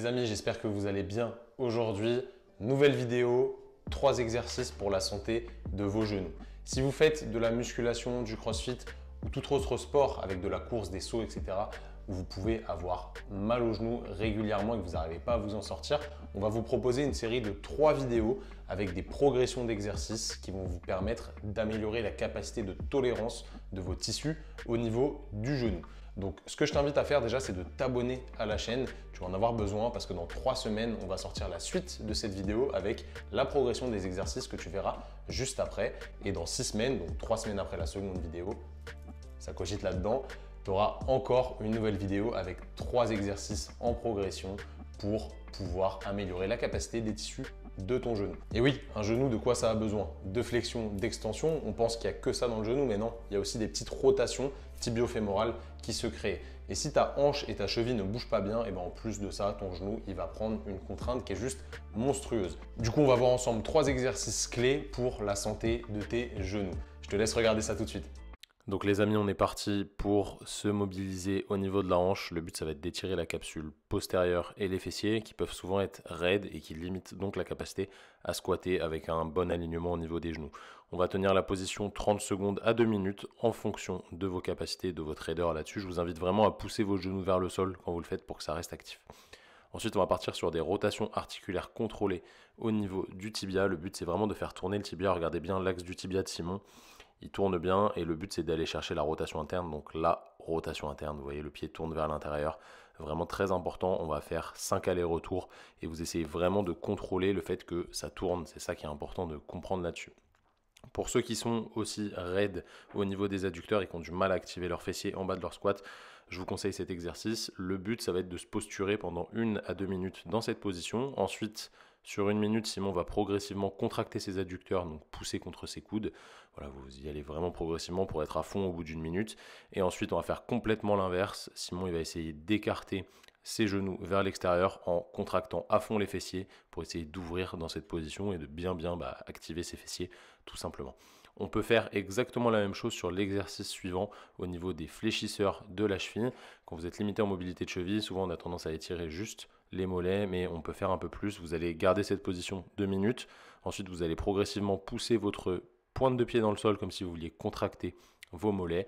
les amis, j'espère que vous allez bien aujourd'hui. Nouvelle vidéo, 3 exercices pour la santé de vos genoux. Si vous faites de la musculation, du crossfit ou tout autre sport avec de la course, des sauts, etc., où vous pouvez avoir mal aux genoux régulièrement et que vous n'arrivez pas à vous en sortir, on va vous proposer une série de 3 vidéos avec des progressions d'exercices qui vont vous permettre d'améliorer la capacité de tolérance de vos tissus au niveau du genou. Donc, ce que je t'invite à faire déjà, c'est de t'abonner à la chaîne. Tu vas en avoir besoin parce que dans 3 semaines, on va sortir la suite de cette vidéo avec la progression des exercices que tu verras juste après. Et dans 6 semaines, donc 3 semaines après la seconde vidéo, ça cogite là-dedans, tu auras encore une nouvelle vidéo avec 3 exercices en progression pour pouvoir améliorer la capacité des tissus de ton genou. Et oui, un genou, de quoi ça a besoin? De flexion, d'extension. On pense qu'il n'y a que ça dans le genou, mais non, il y a aussi des petites rotations tibiofémorales qui se créent. Et si ta hanche et ta cheville ne bougent pas bien, et ben en plus de ça, ton genou, il va prendre une contrainte qui est juste monstrueuse. Du coup, on va voir ensemble 3 exercices clés pour la santé de tes genoux. Je te laisse regarder ça tout de suite. Donc les amis, on est parti pour se mobiliser au niveau de la hanche. Le but, ça va être d'étirer la capsule postérieure et les fessiers qui peuvent souvent être raides et qui limitent donc la capacité à squatter avec un bon alignement au niveau des genoux. On va tenir la position 30 secondes à 2 minutes en fonction de vos capacités, de votre raideur là-dessus. Je vous invite vraiment à pousser vos genoux vers le sol quand vous le faites pour que ça reste actif. Ensuite, on va partir sur des rotations articulaires contrôlées au niveau du tibia. Le but, c'est vraiment de faire tourner le tibia. Regardez bien l'axe du tibia de Simon. Il tourne bien et le but, c'est d'aller chercher la rotation interne. Donc la rotation interne, vous voyez, le pied tourne vers l'intérieur. Vraiment très important. On va faire 5 allers-retours et vous essayez vraiment de contrôler le fait que ça tourne. C'est ça qui est important de comprendre là-dessus. Pour ceux qui sont aussi raides au niveau des adducteurs et qui ont du mal à activer leurs fessiers en bas de leur squat, je vous conseille cet exercice. Le but, ça va être de se posturer pendant 1 à 2 minutes dans cette position. Ensuite, sur 1 minute, Simon va progressivement contracter ses adducteurs, donc pousser contre ses coudes. Voilà, vous y allez vraiment progressivement pour être à fond au bout d'1 minute. Et ensuite, on va faire complètement l'inverse. Simon, il va essayer d'écarter ses genoux vers l'extérieur en contractant à fond les fessiers pour essayer d'ouvrir dans cette position et de bien activer ses fessiers tout simplement. On peut faire exactement la même chose sur l'exercice suivant au niveau des fléchisseurs de la cheville. Quand vous êtes limité en mobilité de cheville, souvent on a tendance à étirer juste les mollets, mais on peut faire un peu plus. Vous allez garder cette position 2 minutes. Ensuite, vous allez progressivement pousser votre pointe de pied dans le sol comme si vous vouliez contracter vos mollets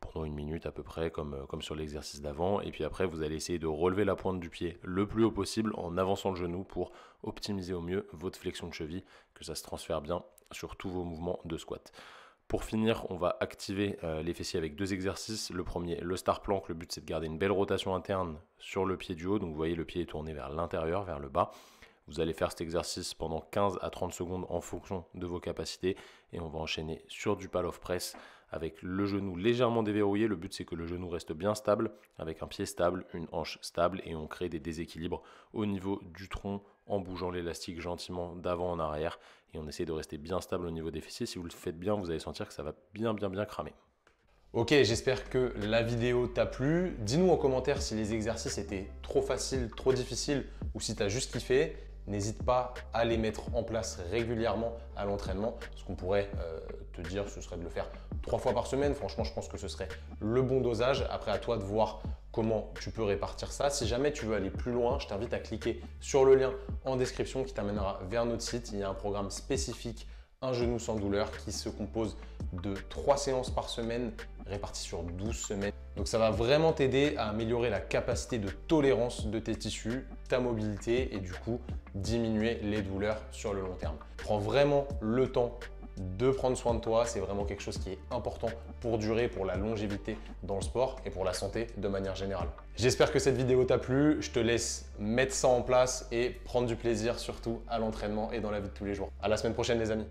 pendant 1 minute à peu près, comme sur l'exercice d'avant. Et puis après, vous allez essayer de relever la pointe du pied le plus haut possible en avançant le genou pour optimiser au mieux votre flexion de cheville, que ça se transfère bien sur tous vos mouvements de squat. Pour finir, on va activer les fessiers avec 2 exercices. Le premier, le star plank. Le but, c'est de garder une belle rotation interne sur le pied du haut. Donc, vous voyez, le pied est tourné vers l'intérieur, vers le bas. Vous allez faire cet exercice pendant 15 à 30 secondes en fonction de vos capacités et on va enchaîner sur du pal-off press avec le genou légèrement déverrouillé. Le but, c'est que le genou reste bien stable avec un pied stable, une hanche stable et on crée des déséquilibres au niveau du tronc en bougeant l'élastique gentiment d'avant en arrière et on essaie de rester bien stable au niveau des fessiers. Si vous le faites bien, vous allez sentir que ça va bien cramer. Ok, j'espère que la vidéo t'a plu. Dis-nous en commentaire si les exercices étaient trop faciles, trop difficiles ou si tu as juste kiffé. N'hésite pas à les mettre en place régulièrement à l'entraînement. Ce qu'on pourrait te dire, ce serait de le faire 3 fois par semaine. Franchement, je pense que ce serait le bon dosage. Après, à toi de voir comment tu peux répartir ça. Si jamais tu veux aller plus loin, je t'invite à cliquer sur le lien en description qui t'amènera vers notre site. Il y a un programme spécifique Un genou sans douleur qui se compose de 3 séances par semaine réparties sur 12 semaines. Donc ça va vraiment t'aider à améliorer la capacité de tolérance de tes tissus, ta mobilité et du coup diminuer les douleurs sur le long terme. Prends vraiment le temps de prendre soin de toi, c'est vraiment quelque chose qui est important pour durer, pour la longévité dans le sport et pour la santé de manière générale. J'espère que cette vidéo t'a plu, je te laisse mettre ça en place et prendre du plaisir surtout à l'entraînement et dans la vie de tous les jours. À la semaine prochaine les amis.